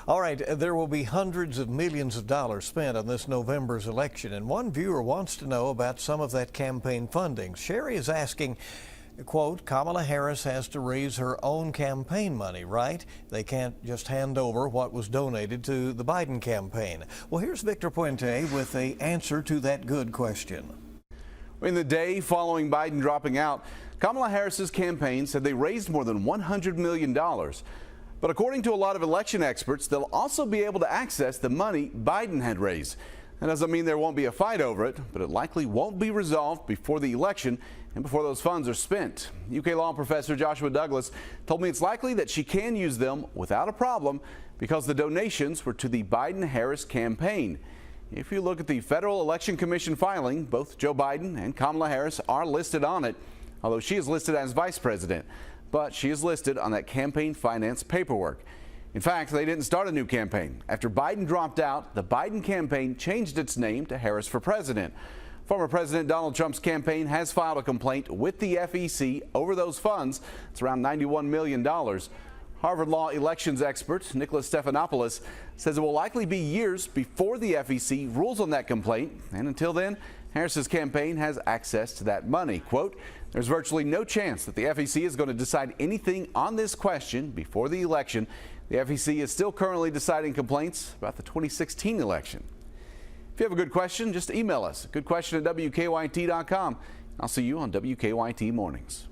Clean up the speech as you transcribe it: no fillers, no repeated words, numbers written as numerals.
All right, there will be hundreds of millions of dollars spent on this November's election, and one viewer wants to know about some of that campaign funding. Sherry is asking, quote, Kamala Harris has to raise her own campaign money, right? They can't just hand over what was donated to the Biden campaign. Well, here's Victor Puente with the answer to that good question. In the day following Biden dropping out, Kamala Harris's campaign said they raised more than $100 million. But according to a lot of election experts, they'll also be able to access the money Biden had raised. That doesn't mean there won't be a fight over it, but it likely won't be resolved before the election and before those funds are spent. UK law professor Joshua Douglas told me it's likely that she can use them without a problem because the donations were to the Biden-Harris campaign. If you look at the Federal Election Commission filing, both Joe Biden and Kamala Harris are listed on it, although she is listed as vice president. But she is listed on that campaign finance paperwork. In fact, they didn't start a new campaign. After Biden dropped out, the Biden campaign changed its name to Harris for President. Former President Donald Trump's campaign has filed a complaint with the FEC over those funds. It's around $91 million. Harvard Law elections expert Nicholas Stephanopoulos says it will likely be years before the FEC rules on that complaint. And until then, Harris's campaign has access to that money. Quote, there's virtually no chance that the FEC is going to decide anything on this question before the election. The FEC is still currently deciding complaints about the 2016 election. If you have a good question, just email us. Goodquestion@WKYT.com. I'll see you on WKYT Mornings.